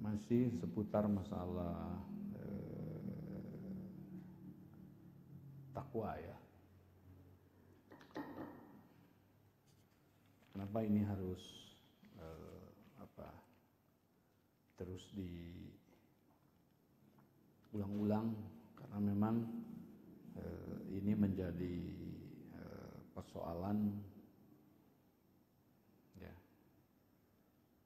Masih seputar masalah takwa ya. Kenapa ini harus terus diulang-ulang? Karena memang ini menjadi persoalan ya,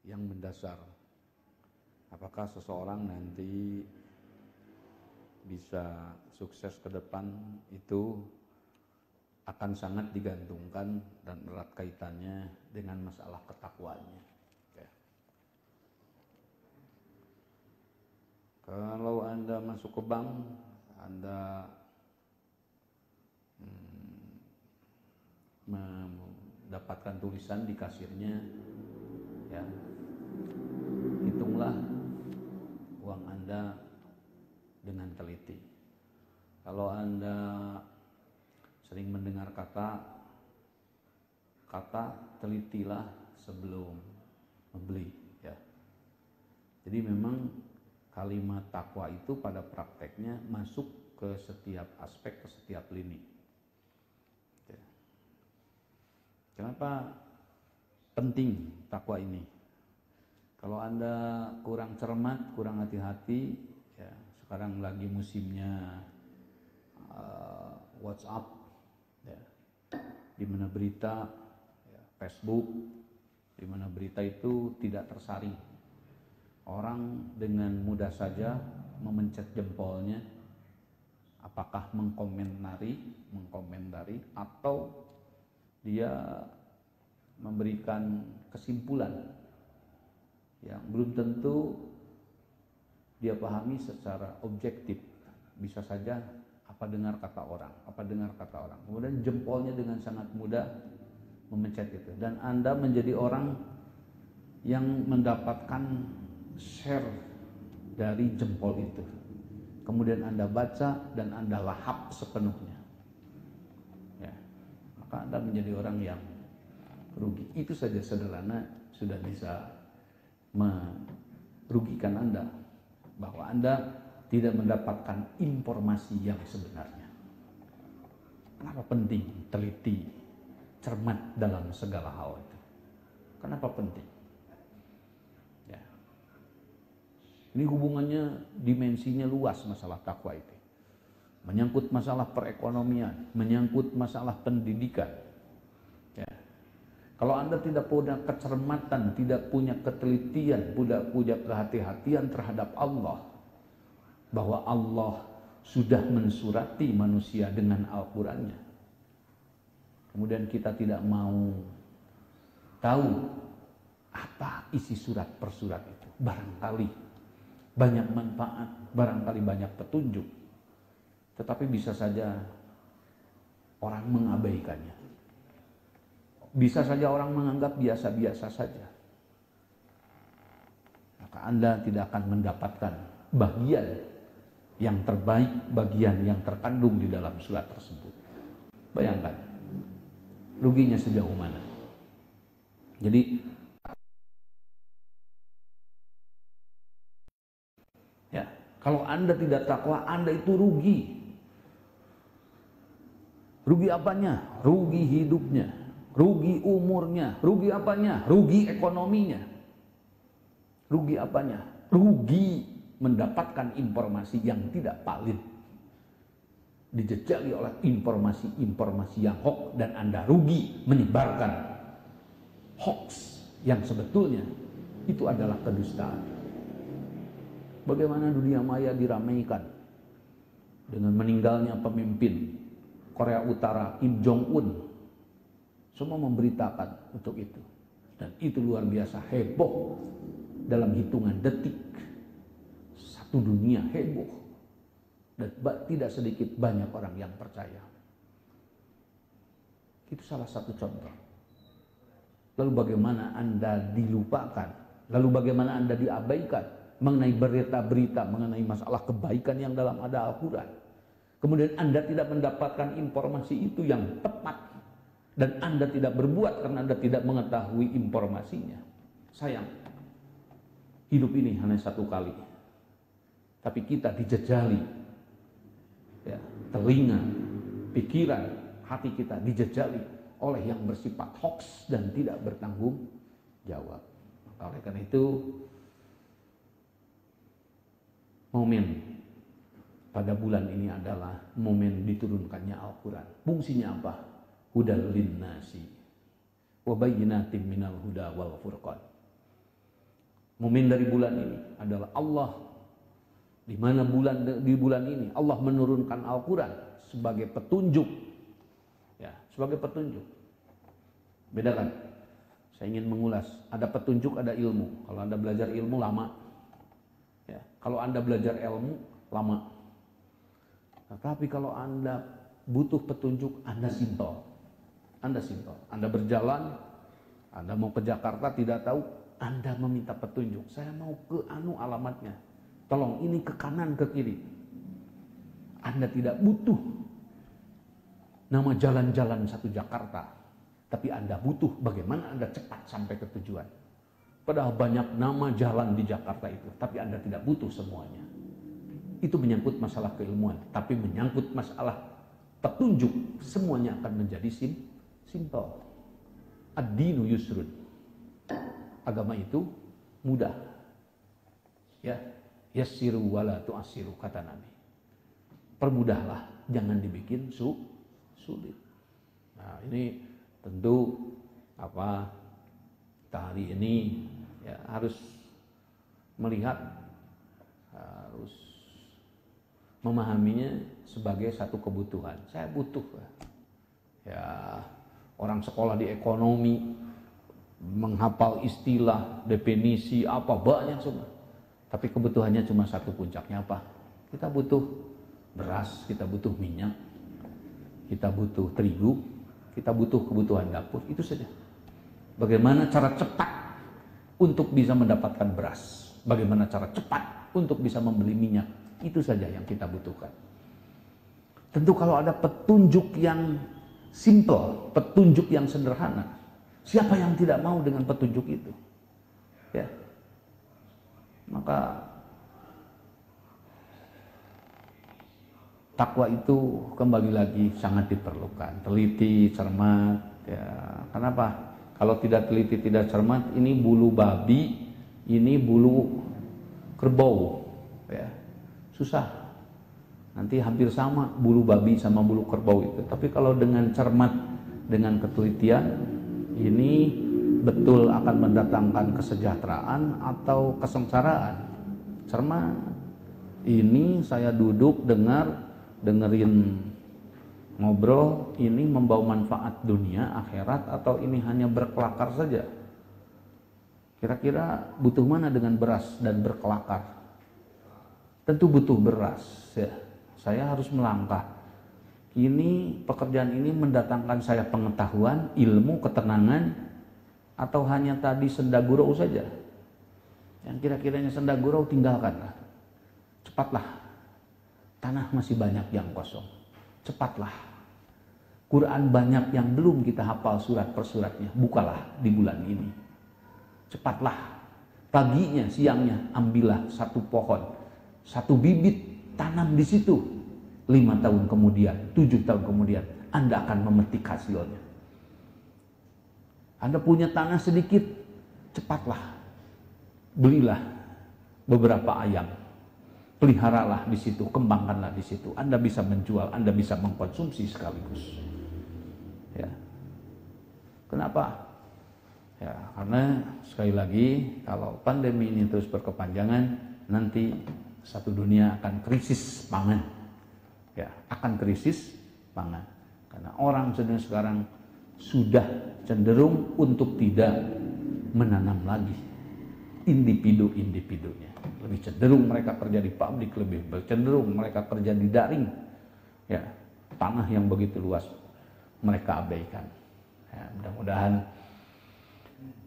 yang mendasar. Apakah seseorang nanti bisa sukses ke depan itu akan sangat digantungkan dan erat kaitannya dengan masalah ketakwaannya. Ya. Kalau Anda masuk ke bank, Anda mendapatkan tulisan di kasirnya, ya, hitunglah uang Anda dengan teliti. Kalau Anda sering mendengar kata telitilah sebelum membeli, ya. Jadi memang kalimat takwa itu pada prakteknya masuk ke setiap aspek, ke setiap lini. Ya. Kenapa penting takwa ini? Kalau Anda kurang cermat, kurang hati-hati, ya, sekarang lagi musimnya WhatsApp, ya, di mana berita, ya, Facebook, di mana berita itu tidak tersaring. Orang dengan mudah saja memencet jempolnya, apakah mengkomentari atau dia memberikan kesimpulan yang belum tentu dia pahami secara objektif. Bisa saja apa dengar kata orang. Kemudian jempolnya dengan sangat mudah memencet itu. Dan Anda menjadi orang yang mendapatkan share dari jempol itu. Kemudian Anda baca dan Anda lahap sepenuhnya. Ya, maka Anda menjadi orang yang rugi. Itu saja sederhana sudah bisa merugikan Anda, bahwa Anda tidak mendapatkan informasi yang sebenarnya. Kenapa penting teliti, cermat dalam segala hal itu? Kenapa penting? Ya. Ini hubungannya, dimensinya luas masalah takwa itu. Menyangkut masalah perekonomian, menyangkut masalah pendidikan. Ya. Kalau Anda tidak punya kecermatan, tidak punya ketelitian, tidak punya kehati-hatian terhadap Allah, bahwa Allah sudah mensurati manusia dengan Al-Qurannya, kemudian kita tidak mau tahu apa isi surat per surat itu, barangkali banyak manfaat, barangkali banyak petunjuk, tetapi bisa saja orang mengabaikannya. Bisa saja orang menganggap biasa-biasa saja. Maka Anda tidak akan mendapatkan bagian yang terbaik, bagian yang terkandung di dalam surat tersebut. Bayangkan, ruginya sejauh mana. Jadi, ya, kalau Anda tidak takwa, Anda itu rugi. Rugi apanya? Rugi hidupnya. Rugi umurnya, rugi apanya? Rugi ekonominya. Rugi apanya? Rugi mendapatkan informasi yang tidak valid. Dijejali oleh informasi-informasi yang hoax, dan Anda rugi menyebarkan hoax yang sebetulnya itu adalah kedustaan. Bagaimana dunia maya diramaikan dengan meninggalnya pemimpin Korea Utara Kim Jong-un. Semua memberitakan untuk itu, dan itu luar biasa heboh. Dalam hitungan detik satu dunia heboh, dan tidak sedikit banyak orang yang percaya. Itu salah satu contoh. Lalu bagaimana Anda dilupakan, lalu bagaimana Anda diabaikan mengenai berita-berita mengenai masalah kebaikan yang dalam ada Al-Quran. Kemudian Anda tidak mendapatkan informasi itu yang tepat, dan Anda tidak berbuat karena Anda tidak mengetahui informasinya. Sayang. hidup ini hanya satu kali. Tapi kita dijejali, ya, telinga, pikiran, hati kita dijejali oleh yang bersifat hoax dan tidak bertanggung jawab. Maka oleh karena itu, momen pada bulan ini adalah momen diturunkannya Al-Quran. Fungsinya apa? Hudal linnasi wa bayyinatin minal huda wal furqan. Momen dari bulan ini adalah Allah, di mana di bulan ini Allah menurunkan Al-Quran sebagai petunjuk, ya, sebagai petunjuk. Bedakan. Saya ingin mengulas. Ada petunjuk, ada ilmu. Kalau Anda belajar ilmu lama, ya. Kalau Anda belajar ilmu lama. Tetapi kalau Anda butuh petunjuk, Anda simpel. Anda simpel. Anda berjalan, Anda mau ke Jakarta tidak tahu, Anda meminta petunjuk. Saya mau ke alamatnya. Tolong ini ke kanan, ke kiri. Anda tidak butuh nama jalan-jalan satu Jakarta, tapi Anda butuh bagaimana Anda cepat sampai ke tujuan. Padahal banyak nama jalan di Jakarta itu, tapi Anda tidak butuh semuanya. Itu menyangkut masalah keilmuan, tapi menyangkut masalah petunjuk, semuanya akan menjadi simpel. Ad-dinu yusrun. Agama itu mudah. Ya, yassiru wala tu'assiru, kata Nabi. Permudahlah, jangan dibikin sulit. Nah, ini tentu kita hari ini ya harus melihat, harus memahaminya sebagai satu kebutuhan. Saya butuh, ya, orang sekolah di ekonomi menghafal istilah, definisi apa banyak semua. Tapi kebutuhannya cuma satu, puncaknya apa? Kita butuh beras, kita butuh minyak, kita butuh terigu, kita butuh kebutuhan dapur, itu saja. Bagaimana cara cepat untuk bisa mendapatkan beras? Bagaimana cara cepat untuk bisa membeli minyak? Itu saja yang kita butuhkan. Tentu kalau ada petunjuk yang simple, petunjuk yang sederhana, siapa yang tidak mau dengan petunjuk itu? Ya. Maka takwa itu kembali lagi sangat diperlukan, teliti, cermat. Ya, kenapa? Kalau tidak teliti, tidak cermat, ini bulu babi, ini bulu kerbau, ya, susah. Nanti hampir sama bulu babi sama bulu kerbau itu. Tapi kalau dengan cermat, dengan ketelitian, ini betul akan mendatangkan kesejahteraan atau kesengsaraan. Cermat. Ini saya duduk dengerin ngobrol, ini membawa manfaat dunia, akhirat, atau ini hanya berkelakar saja? Kira-kira butuh mana dengan beras dan berkelakar? Tentu butuh beras, ya. Saya harus melangkah. Ini pekerjaan ini mendatangkan saya pengetahuan, ilmu, ketenangan, atau hanya tadi sendagurau saja? Yang kira-kiranya sendagurau tinggalkanlah. Cepatlah. Tanah masih banyak yang kosong. Cepatlah. Quran banyak yang belum kita hafal surat per suratnya. Bukalah di bulan ini. Cepatlah. Paginya, siangnya, ambillah satu pohon, satu bibit, tanam di situ. 5 tahun kemudian, 7 tahun kemudian, Anda akan memetik hasilnya. Anda punya tanah sedikit, cepatlah. Belilah beberapa ayam. Peliharalah di situ, kembangkanlah di situ. Anda bisa menjual, Anda bisa mengkonsumsi sekaligus. Ya. Kenapa? Ya, karena sekali lagi kalau pandemi ini terus berkepanjangan, nanti satu dunia akan krisis pangan. Ya, akan krisis pangan. Karena orang sekarang sudah cenderung untuk tidak menanam lagi individu-individunya. Lebih cenderung mereka kerja di pabrik, lebih cenderung mereka kerja di daring. Ya, tanah yang begitu luas mereka abaikan. Ya, mudah-mudahan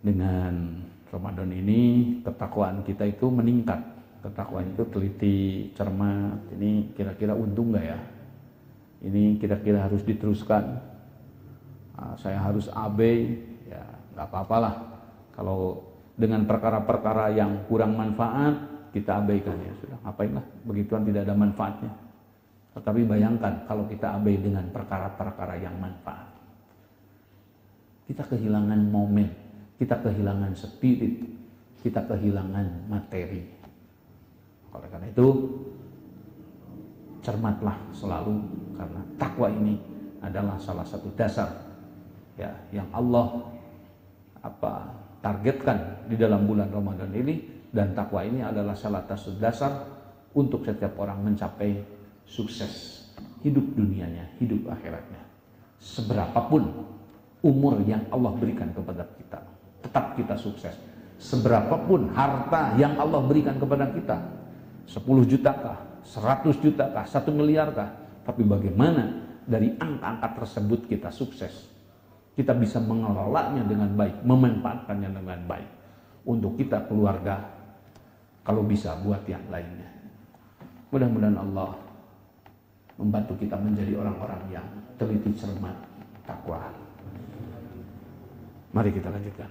dengan Ramadan ini ketakwaan kita itu meningkat. Ketakwaan itu teliti, cermat. Ini kira-kira untung nggak ya? Ini kira-kira harus diteruskan. Saya harus abai, ya nggak apa-apalah. Kalau dengan perkara-perkara yang kurang manfaat, kita abaikan, ya sudah, ngapainlah, begituan tidak ada manfaatnya. Tetapi bayangkan kalau kita abai dengan perkara-perkara yang manfaat, kita kehilangan momen, kita kehilangan spirit, kita kehilangan materi. Oleh karena itu, cermatlah selalu, karena takwa ini adalah salah satu dasar ya yang Allah targetkan di dalam bulan Ramadan ini, dan takwa ini adalah salah satu dasar untuk setiap orang mencapai sukses hidup dunianya, hidup akhiratnya. Seberapapun umur yang Allah berikan kepada kita, tetap kita sukses. Seberapapun harta yang Allah berikan kepada kita, 10 jutakah, 100 jutakah, 1 miliarkah, tapi bagaimana dari angka-angka tersebut kita sukses, kita bisa mengelolanya dengan baik, memanfaatkannya dengan baik untuk kita, keluarga, kalau bisa buat yang lainnya. Mudah-mudahan Allah membantu kita menjadi orang-orang yang teliti, cermat, takwa. Mari kita lanjutkan.